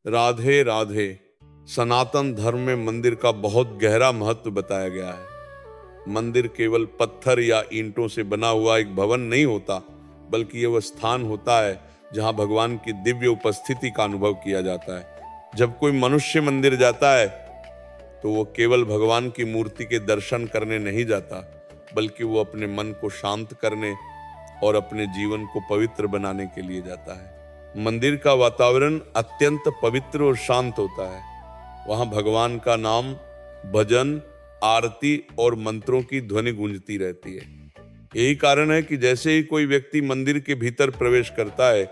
राधे राधे। सनातन धर्म में मंदिर का बहुत गहरा महत्व बताया गया है। मंदिर केवल पत्थर या ईंटों से बना हुआ एक भवन नहीं होता, बल्कि यह वह स्थान होता है जहां भगवान की दिव्य उपस्थिति का अनुभव किया जाता है। जब कोई मनुष्य मंदिर जाता है तो वो केवल भगवान की मूर्ति के दर्शन करने नहीं जाता, बल्कि वो अपने मन को शांत करने और अपने जीवन को पवित्र बनाने के लिए जाता है। मंदिर का वातावरण अत्यंत पवित्र और शांत होता है। वहां भगवान का नाम, भजन, आरती और मंत्रों की ध्वनि गूंजती रहती है। यही कारण है कि जैसे ही कोई व्यक्ति मंदिर के भीतर प्रवेश करता है,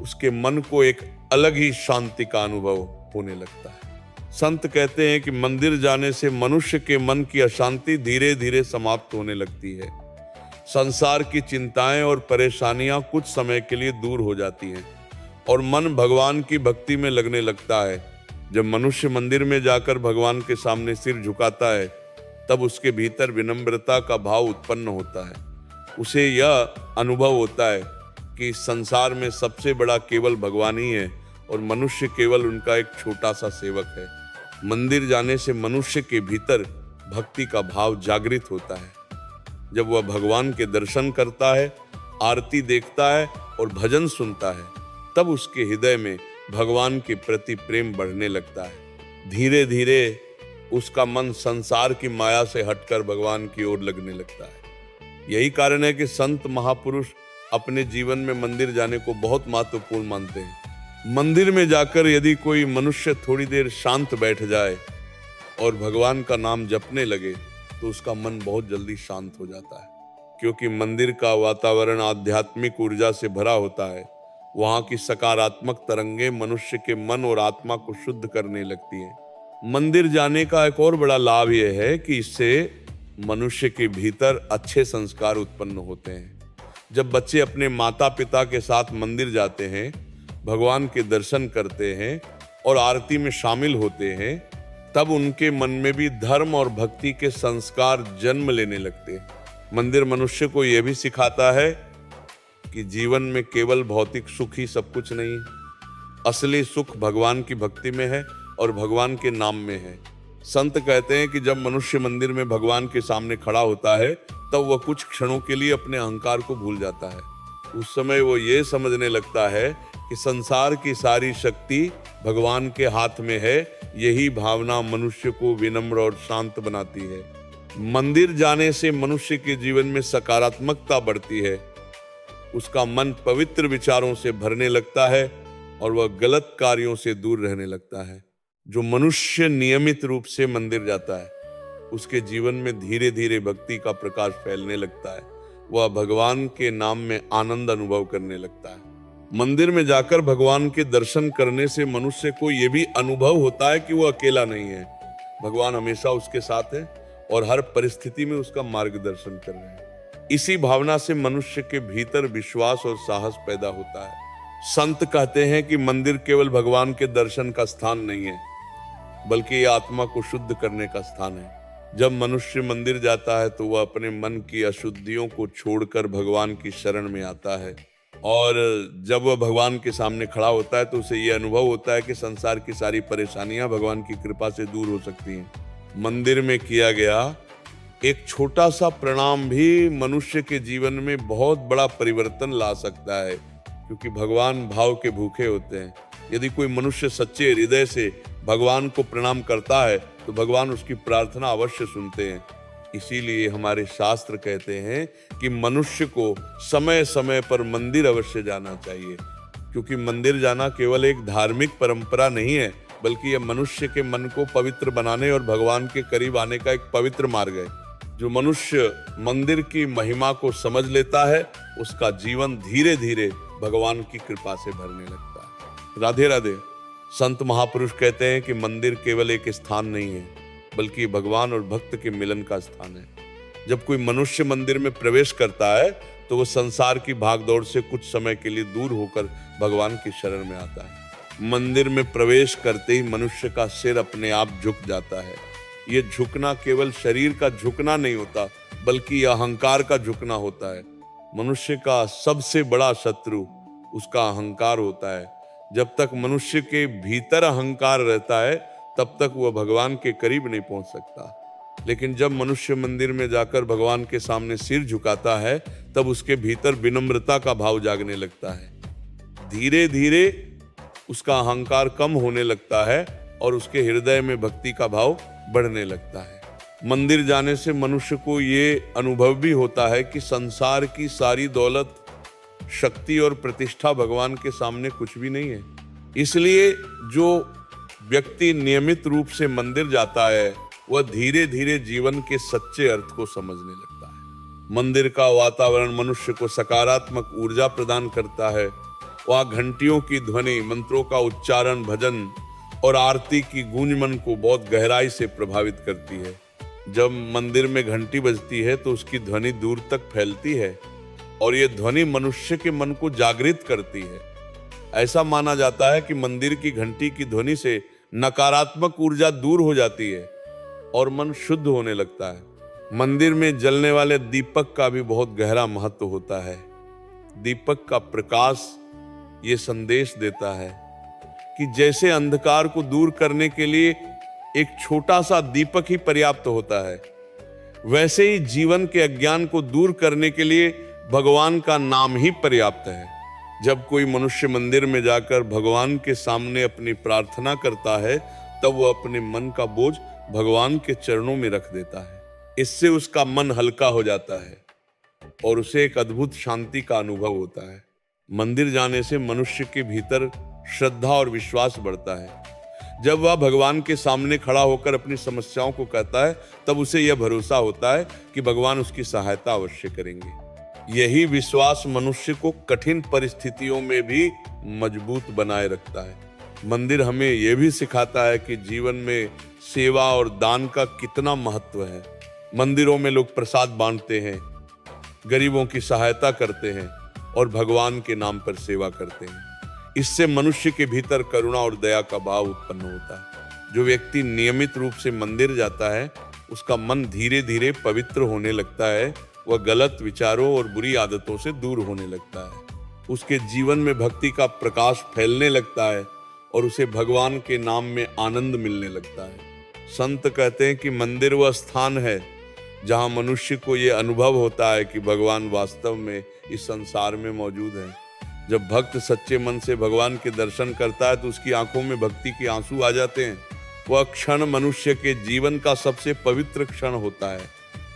उसके मन को एक अलग ही शांति का अनुभव होने लगता है। संत कहते हैं कि मंदिर जाने से मनुष्य के मन की अशांति धीरे धीरे समाप्त होने लगती है। संसार की चिंताएं और परेशानियां कुछ समय के लिए दूर हो जाती हैं और मन भगवान की भक्ति में लगने लगता है। जब मनुष्य मंदिर में जाकर भगवान के सामने सिर झुकाता है, तब उसके भीतर विनम्रता का भाव उत्पन्न होता है। उसे यह अनुभव होता है कि संसार में सबसे बड़ा केवल भगवान ही है और मनुष्य केवल उनका एक छोटा सा सेवक है। मंदिर जाने से मनुष्य के भीतर भक्ति का भाव जागृत होता है। जब वह भगवान के दर्शन करता है, आरती देखता है और भजन सुनता है, तब उसके हृदय में भगवान के प्रति प्रेम बढ़ने लगता है। धीरे धीरे उसका मन संसार की माया से हटकर भगवान की ओर लगने लगता है। यही कारण है कि संत महापुरुष अपने जीवन में मंदिर जाने को बहुत महत्वपूर्ण मानते हैं। मंदिर में जाकर यदि कोई मनुष्य थोड़ी देर शांत बैठ जाए और भगवान का नाम जपने लगे, तो उसका मन बहुत जल्दी शांत हो जाता है, क्योंकि मंदिर का वातावरण आध्यात्मिक ऊर्जा से भरा होता है। वहां की सकारात्मक तरंगें मनुष्य के मन और आत्मा को शुद्ध करने लगती हैं। मंदिर जाने का एक और बड़ा लाभ यह है कि इससे मनुष्य के भीतर अच्छे संस्कार उत्पन्न होते हैं। जब बच्चे अपने माता पिता के साथ मंदिर जाते हैं, भगवान के दर्शन करते हैं और आरती में शामिल होते हैं, तब उनके मन में भी धर्म और भक्ति के संस्कार जन्म लेने लगते हैं। मंदिर मनुष्य को यह भी सिखाता है कि जीवन में केवल भौतिक सुख ही सब कुछ नहीं है। असली सुख भगवान की भक्ति में है और भगवान के नाम में है। संत कहते हैं कि जब मनुष्य मंदिर में भगवान के सामने खड़ा होता है, तब वह कुछ क्षणों के लिए अपने अहंकार को भूल जाता है। उस समय वो ये समझने लगता है कि संसार की सारी शक्ति भगवान के हाथ में है। यही भावना मनुष्य को विनम्र और शांत बनाती है। मंदिर जाने से मनुष्य के जीवन में सकारात्मकता बढ़ती है। उसका मन पवित्र विचारों से भरने लगता है और वह गलत कार्यों से दूर रहने लगता है। जो मनुष्य नियमित रूप से मंदिर जाता है, उसके जीवन में धीरे धीरे भक्ति का प्रकाश फैलने लगता है। वह भगवान के नाम में आनंद अनुभव करने लगता है। मंदिर में जाकर भगवान के दर्शन करने से मनुष्य को यह भी अनुभव होता है कि वह अकेला नहीं है। भगवान हमेशा उसके साथ है और हर परिस्थिति में उसका मार्गदर्शन कर रहे हैं। इसी भावना से मनुष्य के भीतर विश्वास और साहस पैदा होता है। संत कहते हैं कि मंदिर केवल भगवान के दर्शन का स्थान नहीं है, बल्कि यह आत्मा को शुद्ध करने का स्थान है। जब मनुष्य मंदिर जाता है तो वह अपने मन की अशुद्धियों को छोड़कर भगवान की शरण में आता है, और जब वह भगवान के सामने खड़ा होता है तो उसे यह अनुभव होता है कि संसार की सारी परेशानियां भगवान की कृपा से दूर हो सकती हैं। मंदिर में किया गया एक छोटा सा प्रणाम भी मनुष्य के जीवन में बहुत बड़ा परिवर्तन ला सकता है, क्योंकि भगवान भाव के भूखे होते हैं। यदि कोई मनुष्य सच्चे हृदय से भगवान को प्रणाम करता है तो भगवान उसकी प्रार्थना अवश्य सुनते हैं। इसीलिए हमारे शास्त्र कहते हैं कि मनुष्य को समय समय पर मंदिर अवश्य जाना चाहिए, क्योंकि मंदिर जाना केवल एक धार्मिक परंपरा नहीं है, बल्कि यह मनुष्य के मन को पवित्र बनाने और भगवान के करीब आने का एक पवित्र मार्ग है। जो मनुष्य मंदिर की महिमा को समझ लेता है, उसका जीवन धीरे धीरे भगवान की कृपा से भरने लगता है। राधे राधे। संत महापुरुष कहते हैं कि मंदिर केवल एक स्थान नहीं है, बल्कि भगवान और भक्त के मिलन का स्थान है। जब कोई मनुष्य मंदिर में प्रवेश करता है तो वह संसार की भागदौड़ से कुछ समय के लिए दूर होकर भगवान की शरण में आता है। मंदिर में प्रवेश करते ही मनुष्य का सिर अपने आप झुक जाता है। ये झुकना केवल शरीर का झुकना नहीं होता, बल्कि यह अहंकार का झुकना होता है। मनुष्य का सबसे बड़ा शत्रु उसका अहंकार होता है। जब तक मनुष्य के भीतर अहंकार रहता है तब तक वह भगवान के करीब नहीं पहुंच सकता। लेकिन जब मनुष्य मंदिर में जाकर भगवान के सामने सिर झुकाता है तब उसके भीतर विनम्रता का भाव जागने लगता है। धीरे धीरे उसका अहंकार कम होने लगता है और उसके हृदय में भक्ति का भाव बढ़ने लगता है। मंदिर जाने से मनुष्य को ये अनुभव भी होता है कि संसार की सारी दौलत, शक्ति और प्रतिष्ठा भगवान के सामने कुछ भी नहीं है। इसलिए जो व्यक्ति नियमित रूप से मंदिर जाता है वह धीरे धीरे जीवन के सच्चे अर्थ को समझने लगता है। मंदिर का वातावरण मनुष्य को सकारात्मक ऊर्जा प्रदान करता है। वहाँ घंटियों की ध्वनि, मंत्रों का उच्चारण, भजन और आरती की गूंज मन को बहुत गहराई से प्रभावित करती है। जब मंदिर में घंटी बजती है तो उसकी ध्वनि दूर तक फैलती है और ये ध्वनि मनुष्य के मन को जागृत करती है। ऐसा माना जाता है कि मंदिर की घंटी की ध्वनि से नकारात्मक ऊर्जा दूर हो जाती है और मन शुद्ध होने लगता है। मंदिर में जलने वाले दीपक का भी बहुत गहरा महत्व होता है। दीपक का प्रकाश ये संदेश देता है कि जैसे अंधकार को दूर करने के लिए एक छोटा सा दीपक ही पर्याप्त होता है, वैसे ही जीवन के अज्ञान को दूर करने के लिए भगवान का नाम ही पर्याप्त है। जब कोई मनुष्य मंदिर में जाकर भगवान के सामने अपनी प्रार्थना करता है तब वह अपने मन का बोझ भगवान के चरणों में रख देता है। इससे उसका मन हल्का हो जाता है और उसे एक अद्भुत शांति का अनुभव होता है। मंदिर जाने से मनुष्य के भीतर श्रद्धा और विश्वास बढ़ता है। जब वह भगवान के सामने खड़ा होकर अपनी समस्याओं को कहता है तब उसे यह भरोसा होता है कि भगवान उसकी सहायता अवश्य करेंगे। यही विश्वास मनुष्य को कठिन परिस्थितियों में भी मजबूत बनाए रखता है। मंदिर हमें यह भी सिखाता है कि जीवन में सेवा और दान का कितना महत्व है। मंदिरों में लोग प्रसाद बांटते हैं, गरीबों की सहायता करते हैं और भगवान के नाम पर सेवा करते हैं। इससे मनुष्य के भीतर करुणा और दया का भाव उत्पन्न होता है। जो व्यक्ति नियमित रूप से मंदिर जाता है उसका मन धीरे धीरे पवित्र होने लगता है। वह गलत विचारों और बुरी आदतों से दूर होने लगता है। उसके जीवन में भक्ति का प्रकाश फैलने लगता है और उसे भगवान के नाम में आनंद मिलने लगता है। संत कहते हैं कि मंदिर वह स्थान है जहां मनुष्य को यह अनुभव होता है कि भगवान वास्तव में इस संसार में मौजूद है। जब भक्त सच्चे मन से भगवान के दर्शन करता है तो उसकी आंखों में भक्ति के आंसू आ जाते हैं। वह क्षण मनुष्य के जीवन का सबसे पवित्र क्षण होता है,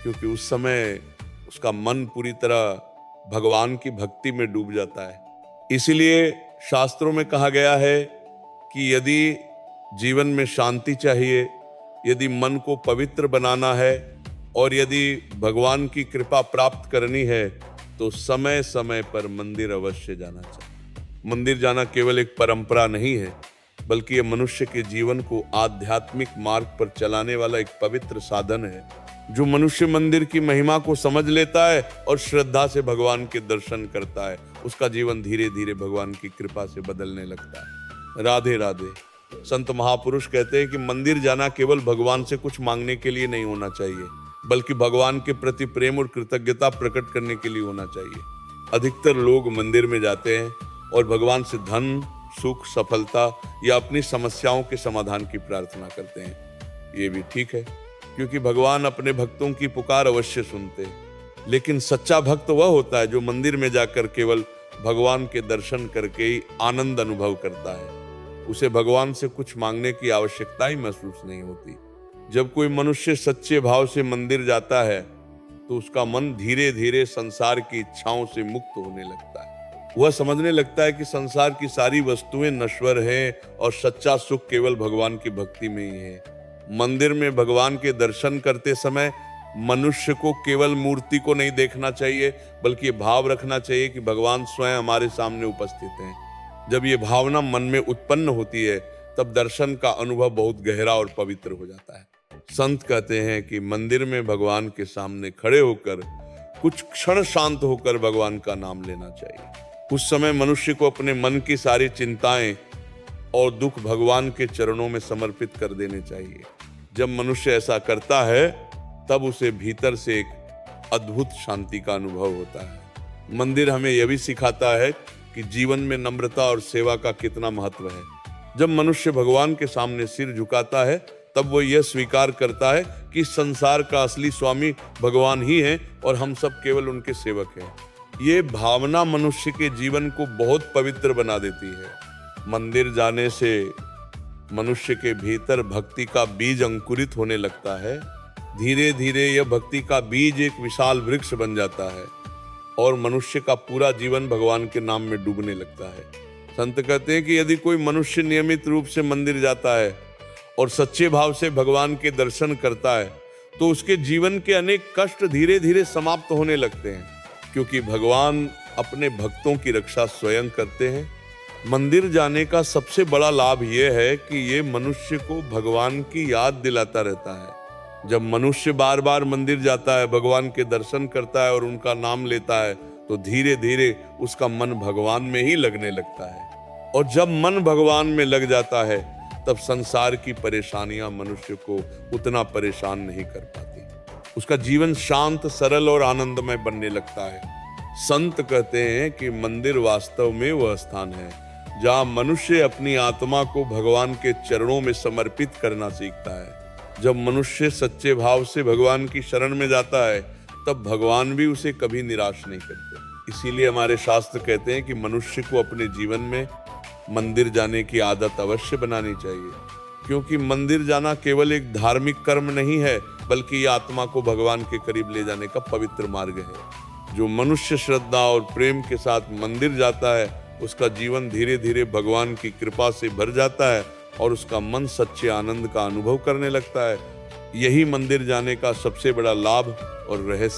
क्योंकि उस समय उसका मन पूरी तरह भगवान की भक्ति में डूब जाता है। इसीलिए शास्त्रों में कहा गया है कि यदि जीवन में शांति चाहिए, यदि मन को पवित्र बनाना है और यदि भगवान की कृपा प्राप्त करनी है तो समय समय पर मंदिर अवश्य जाना चाहिए। मंदिर जाना केवल एक परंपरा नहीं है, बल्कि यह मनुष्य के जीवन को आध्यात्मिक मार्ग पर चलाने वाला एक पवित्र साधन है। जो मनुष्य मंदिर की महिमा को समझ लेता है और श्रद्धा से भगवान के दर्शन करता है, उसका जीवन धीरे धीरे भगवान की कृपा से बदलने लगता है। राधे राधे। संत महापुरुष कहते हैं कि मंदिर जाना केवल भगवान से कुछ मांगने के लिए नहीं होना चाहिए, बल्कि भगवान के प्रति प्रेम और कृतज्ञता प्रकट करने के लिए होना चाहिए। अधिकतर लोग मंदिर में जाते हैं और भगवान से धन, सुख, सफलता या अपनी समस्याओं के समाधान की प्रार्थना करते हैं। ये भी ठीक है, क्योंकि भगवान अपने भक्तों की पुकार अवश्य सुनते हैं। लेकिन सच्चा भक्त वह होता है जो मंदिर में जाकर केवल भगवान के दर्शन करके ही आनंद अनुभव करता है। उसे भगवान से कुछ मांगने की आवश्यकता ही महसूस नहीं होती। जब कोई मनुष्य सच्चे भाव से मंदिर जाता है तो उसका मन धीरे धीरे संसार की इच्छाओं से मुक्त होने लगता है। वह समझने लगता है कि संसार की सारी वस्तुएं नश्वर हैं और सच्चा सुख केवल भगवान की भक्ति में ही है। मंदिर में भगवान के दर्शन करते समय मनुष्य को केवल मूर्ति को नहीं देखना चाहिए, बल्कि भाव रखना चाहिए कि भगवान स्वयं हमारे सामने उपस्थित हैं। जब ये भावना मन में उत्पन्न होती है तब दर्शन का अनुभव बहुत गहरा और पवित्र हो जाता है। संत कहते हैं कि मंदिर में भगवान के सामने खड़े होकर कुछ क्षण शांत होकर भगवान का नाम लेना चाहिए। उस समय मनुष्य को अपने मन की सारी चिंताएं और दुख भगवान के चरणों में समर्पित कर देने चाहिए। जब मनुष्य ऐसा करता है तब उसे भीतर से एक अद्भुत शांति का अनुभव होता है। मंदिर हमें यह भी सिखाता है कि जीवन में नम्रता और सेवा का कितना महत्व है। जब मनुष्य भगवान के सामने सिर झुकाता है तब वो यह स्वीकार करता है कि संसार का असली स्वामी भगवान ही है और हम सब केवल उनके सेवक हैं। ये भावना मनुष्य के जीवन को बहुत पवित्र बना देती है। मंदिर जाने से मनुष्य के भीतर भक्ति का बीज अंकुरित होने लगता है। धीरे धीरे यह भक्ति का बीज एक विशाल वृक्ष बन जाता है और मनुष्य का पूरा जीवन भगवान के नाम में डूबने लगता है। संत कहते हैं कि यदि कोई मनुष्य नियमित रूप से मंदिर जाता है और सच्चे भाव से भगवान के दर्शन करता है तो उसके जीवन के अनेक कष्ट धीरे धीरे समाप्त होने लगते हैं, क्योंकि भगवान अपने भक्तों की रक्षा स्वयं करते हैं। मंदिर जाने का सबसे बड़ा लाभ यह है कि ये मनुष्य को भगवान की याद दिलाता रहता है। जब मनुष्य बार बार मंदिर जाता है, भगवान के दर्शन करता है और उनका नाम लेता है तो धीरे धीरे उसका मन भगवान में ही लगने लगता है। और जब मन भगवान में लग जाता है तब संसार की परेशानियां मनुष्य को उतना परेशान नहीं कर पाती। उसका जीवन शांत, सरल और आनंदमय बनने लगता है। संत कहते हैं कि मंदिर वास्तव में वह स्थान है जहां मनुष्य अपनी आत्मा को भगवान के चरणों में समर्पित करना सीखता है। जब मनुष्य सच्चे भाव से भगवान की शरण में जाता है तब भगवान भी उसे कभी निराश नहीं करते। इसीलिए हमारे शास्त्र कहते हैं कि मनुष्य को अपने जीवन में मंदिर जाने की आदत अवश्य बनानी चाहिए, क्योंकि मंदिर जाना केवल एक धार्मिक कर्म नहीं है बल्कि यह आत्मा को भगवान के करीब ले जाने का पवित्र मार्ग है। जो मनुष्य श्रद्धा और प्रेम के साथ मंदिर जाता है उसका जीवन धीरे धीरे भगवान की कृपा से भर जाता है और उसका मन सच्चे आनंद का अनुभव करने लगता है। यही मंदिर जाने का सबसे बड़ा लाभ और रहस्य